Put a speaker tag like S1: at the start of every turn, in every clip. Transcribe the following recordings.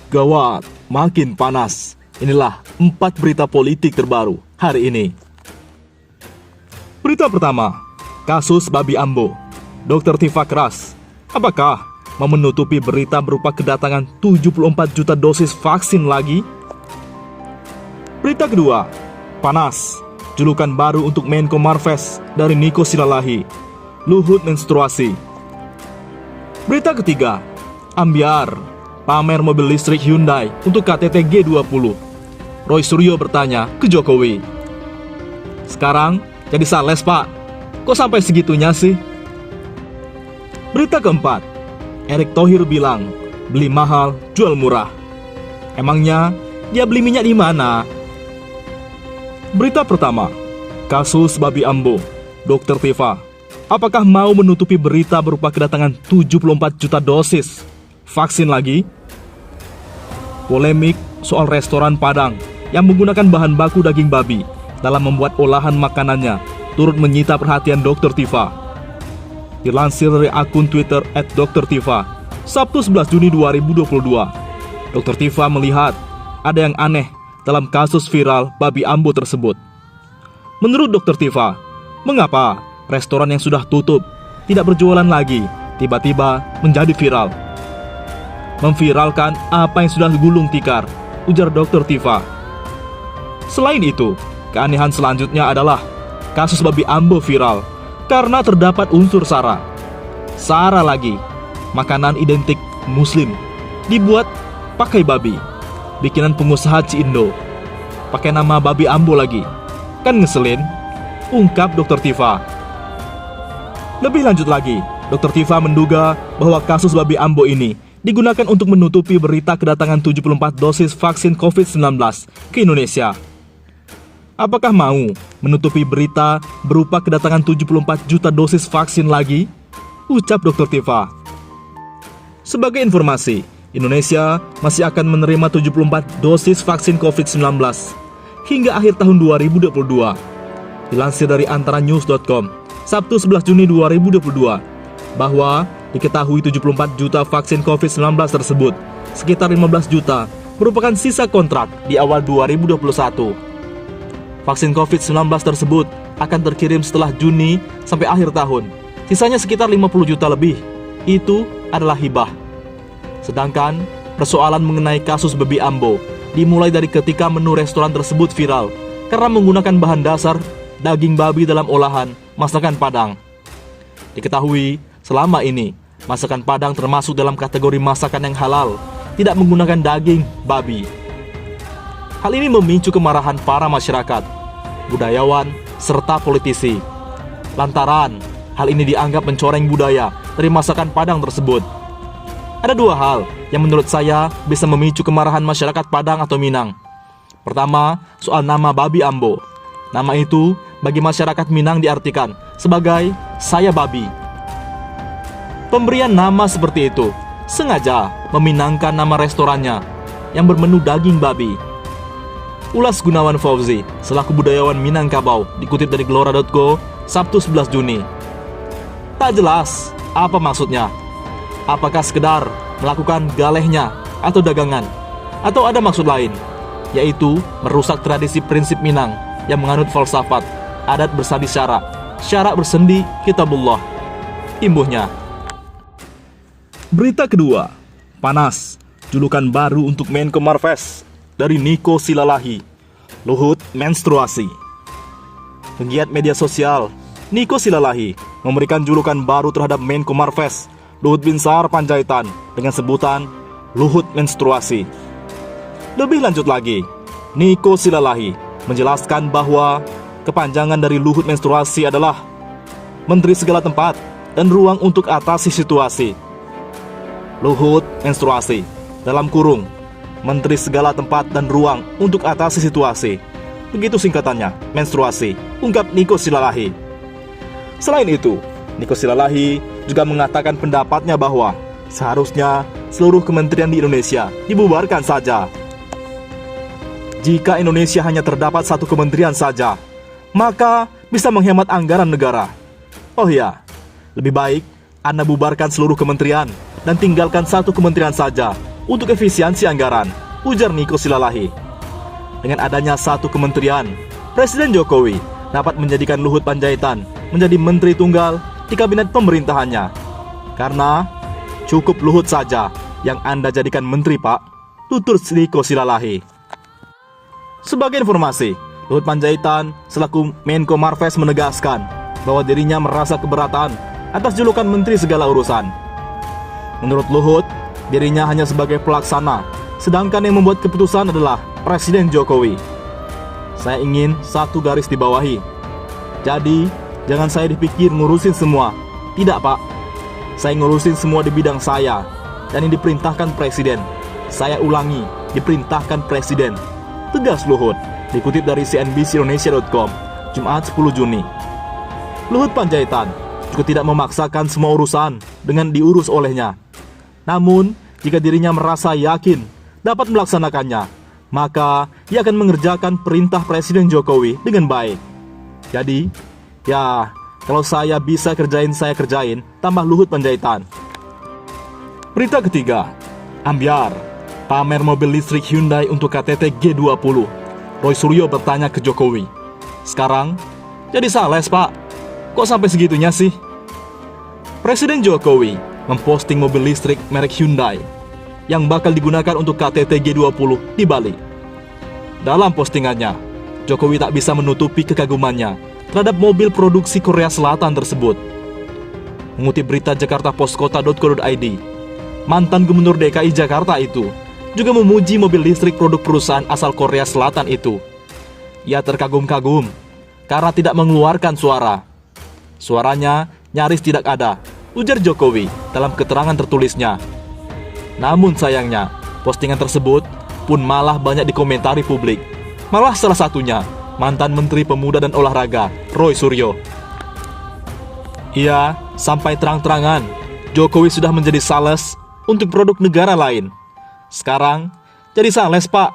S1: Gawat, makin panas. Inilah 4 berita politik terbaru hari ini. Berita pertama, kasus Babi Ambo. Dr. Tifa keras. Apakah mau menutupi berita berupa kedatangan 74 juta dosis vaksin lagi? Berita kedua, panas. Julukan baru untuk Menko Marves dari Niko Silalahi. Luhut menstruasi. Berita ketiga, ambiar. Pamer mobil listrik Hyundai untuk KTT G20. Roy Suryo bertanya ke Jokowi. Sekarang jadi sales, Pak. Kok sampai segitunya sih? Berita keempat, Erick Thohir bilang beli mahal, jual murah. Emangnya dia beli minyak di mana? Berita pertama, kasus Babi Ambo. Dr. Tifa, apakah mau menutupi berita berupa kedatangan 74 juta dosis vaksin lagi? Polemik soal restoran Padang yang menggunakan bahan baku daging babi dalam membuat olahan makanannya turut menyita perhatian Dr. Tifa. Dilansir dari akun Twitter @drtifa, Sabtu 11 Juni 2022, Dr. Tifa melihat ada yang aneh dalam kasus viral Babi Ambo tersebut. Menurut Dr. Tifa, mengapa restoran yang sudah tutup tidak berjualan lagi tiba-tiba menjadi viral? Memviralkan apa yang sudah gulung tikar, ujar Dr. Tifa. Selain itu, keanehan selanjutnya adalah kasus Babi Ambo viral karena terdapat unsur SARA. SARA lagi, makanan identik muslim, dibuat pakai babi, bikinan pengusaha Ciindo, pakai nama Babi Ambo lagi. Kan ngeselin, ungkap Dr. Tifa. Lebih lanjut lagi, Dr. Tifa menduga bahwa kasus Babi Ambo ini digunakan untuk menutupi berita kedatangan 74 dosis vaksin COVID-19 ke Indonesia. Apakah mau menutupi berita berupa kedatangan 74 juta dosis vaksin lagi? Ucap Dr. Tifa. Sebagai informasi, Indonesia masih akan menerima 74 dosis vaksin COVID-19 hingga akhir tahun 2022. Dilansir dari antaranews.com, Sabtu 11 Juni 2022, bahwa diketahui 74 juta vaksin COVID-19 tersebut, sekitar 15 juta, merupakan sisa kontrak di awal 2021. Vaksin COVID-19 tersebut akan terkirim setelah Juni sampai akhir tahun. Sisanya sekitar 50 juta lebih. Itu adalah hibah. Sedangkan persoalan mengenai kasus Babi Ambo dimulai dari ketika menu restoran tersebut viral karena menggunakan bahan dasar daging babi dalam olahan masakan Padang. Diketahui selama ini, masakan Padang termasuk dalam kategori masakan yang halal, tidak menggunakan daging babi. Hal ini memicu kemarahan para masyarakat, budayawan, serta politisi. Lantaran hal ini dianggap mencoreng budaya dari masakan Padang tersebut. Ada dua hal yang menurut saya bisa memicu kemarahan masyarakat Padang atau Minang. Pertama, soal nama Babi Ambo. Nama itu bagi masyarakat Minang diartikan sebagai saya babi. Pemberian nama seperti itu sengaja meminangkan nama restorannya yang bermenu daging babi. Ulas Gunawan Fauzi, selaku budayawan Minangkabau, dikutip dari Gelora.go, Sabtu 11 Juni. Tak jelas apa maksudnya. Apakah sekedar melakukan galehnya atau dagangan, atau ada maksud lain, yaitu merusak tradisi prinsip Minang yang menganut falsafat adat bersandi syarak, syarak bersendi kitabullah. Imbuhnya. Berita kedua, panas. Julukan baru untuk Menko Marves dari Niko Silalahi. Luhut menstruasi. Penggiat media sosial Niko Silalahi memberikan julukan baru terhadap Menko Marves Luhut Binsar Panjaitan dengan sebutan Luhut menstruasi. Lebih lanjut lagi, Niko Silalahi menjelaskan bahwa kepanjangan dari Luhut menstruasi adalah Menteri segala tempat dan ruang untuk atasi situasi. Luhut menstruasi, dalam kurung, Menteri segala tempat dan ruang untuk atasi situasi. Begitu singkatannya, menstruasi, ungkap Niko Silalahi. Selain itu, Niko Silalahi juga mengatakan pendapatnya bahwa seharusnya seluruh kementerian di Indonesia dibubarkan saja. Jika Indonesia hanya terdapat satu kementerian saja, maka bisa menghemat anggaran negara. Oh ya, lebih baik Anda bubarkan seluruh kementerian dan tinggalkan satu kementerian saja untuk efisiensi anggaran, ujar Niko Silalahi. Dengan adanya satu kementerian, Presiden Jokowi dapat menjadikan Luhut Panjaitan menjadi menteri tunggal di kabinet pemerintahannya. Karena cukup Luhut saja yang Anda jadikan menteri, Pak, tutur Niko Silalahi. Sebagai informasi, Luhut Panjaitan selaku Menko Marves menegaskan bahwa dirinya merasa keberatan atas julukan menteri segala urusan. Menurut Luhut, dirinya hanya sebagai pelaksana, sedangkan yang membuat keputusan adalah Presiden Jokowi. Saya ingin satu garis dibawahi. Jadi, jangan saya dipikir ngurusin semua. Tidak, Pak. Saya ngurusin semua di bidang saya, dan yang diperintahkan Presiden. Saya ulangi, diperintahkan Presiden, tegas Luhut, dikutip dari cnbcindonesia.com, Jumat 10 Juni. Luhut Panjaitan juga tidak memaksakan semua urusan dengan diurus olehnya. Namun, jika dirinya merasa yakin dapat melaksanakannya, maka ia akan mengerjakan perintah Presiden Jokowi dengan baik. Jadi, ya, kalau saya bisa kerjain, saya kerjain, tambah Luhut Panjaitan. Berita ketiga, Ambyar pamer mobil listrik Hyundai untuk KTT G20. Roy Suryo bertanya ke Jokowi, sekarang jadi sales, Pak. Kok sampai segitunya sih? Presiden Jokowi memposting mobil listrik merek Hyundai yang bakal digunakan untuk KTT G20 di Bali. Dalam postingannya, Jokowi tak bisa menutupi kekagumannya terhadap mobil produksi Korea Selatan tersebut. Mengutip berita jakartapostkota.co.id, mantan Gubernur DKI Jakarta itu juga memuji mobil listrik produk perusahaan asal Korea Selatan itu. Ia terkagum-kagum karena tidak mengeluarkan suara. Suaranya nyaris tidak ada, ujar Jokowi dalam keterangan tertulisnya. Namun sayangnya, postingan tersebut pun malah banyak dikomentari publik. Malah salah satunya, mantan Menteri Pemuda dan Olahraga, Roy Suryo. Ia sampai terang-terangan, Jokowi sudah menjadi sales untuk produk negara lain. Sekarang, jadi sales, Pak.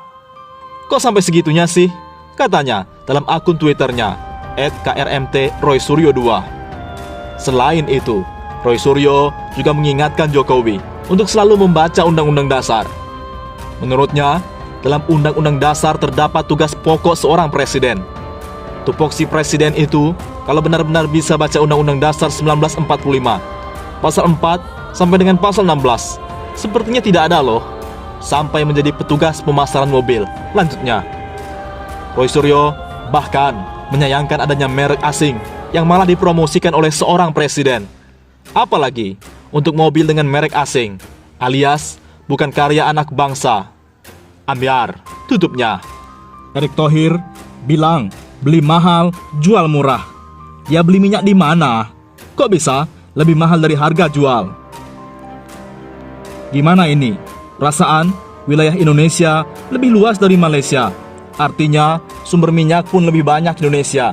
S1: Kok sampai segitunya sih? Katanya dalam akun Twitternya, @krmt_roysuryo2. Selain itu, Roy Suryo juga mengingatkan Jokowi untuk selalu membaca Undang-Undang Dasar. Menurutnya, dalam Undang-Undang Dasar terdapat tugas pokok seorang presiden. Tupoksi presiden itu kalau benar-benar bisa baca Undang-Undang Dasar 1945, pasal 4 sampai dengan pasal 16. Sepertinya tidak ada loh, sampai menjadi petugas pemasaran mobil. Lanjutnya, Roy Suryo bahkan menyayangkan adanya merek asing yang malah dipromosikan oleh seorang presiden. Apalagi untuk mobil dengan merek asing, alias bukan karya anak bangsa. Ambyar, tutupnya. Erick Thohir bilang beli mahal, jual murah. Ya beli minyak di mana? Kok bisa lebih mahal dari harga jual? Gimana ini? Perasaan wilayah Indonesia lebih luas dari Malaysia. Artinya sumber minyak pun lebih banyak Indonesia.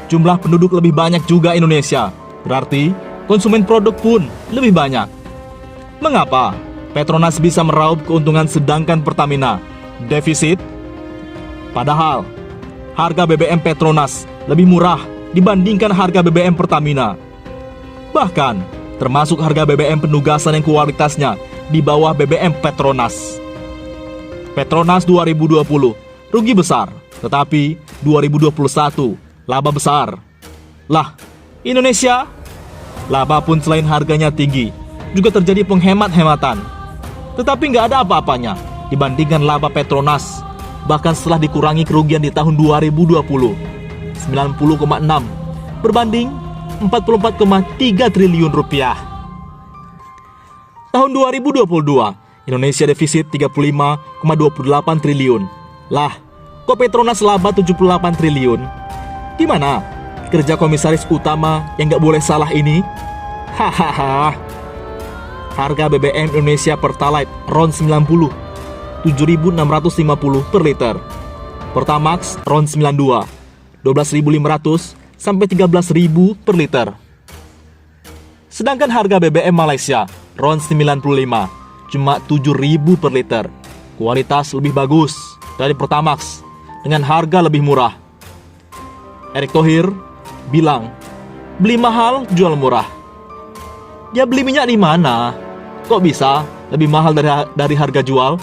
S1: Jumlah penduduk lebih banyak juga Indonesia. Berarti konsumen produk pun lebih banyak. Mengapa Petronas bisa meraup keuntungan sedangkan Pertamina defisit? Padahal harga BBM Petronas lebih murah dibandingkan harga BBM Pertamina. Bahkan termasuk harga BBM penugasan yang kualitasnya di bawah BBM Petronas. Petronas 2020 rugi besar, tetapi 2021 laba besar. Lah, Indonesia, laba pun selain harganya tinggi, juga terjadi penghemat-hematan. Tetapi nggak ada apa-apanya dibandingkan laba Petronas. Bahkan setelah dikurangi kerugian di tahun 2020, 90,6 berbanding 44,3 triliun rupiah. Tahun 2022, Indonesia defisit 35,28 triliun. Lah, kok Petronas laba 78 triliun? Gimana kerja komisaris utama yang gak boleh salah ini? Hahaha. Harga BBM Indonesia Pertalite RON 90, 7.650 per liter. Pertamax RON 92, 12.500 sampai 13.000 per liter. Sedangkan harga BBM Malaysia RON 95 cuma 7.000 per liter. Kualitas lebih bagus dari Pertamax dengan harga lebih murah. Erick Thohir bilang, beli mahal, jual murah. Ya beli minyak di mana? Kok bisa lebih mahal dari harga jual.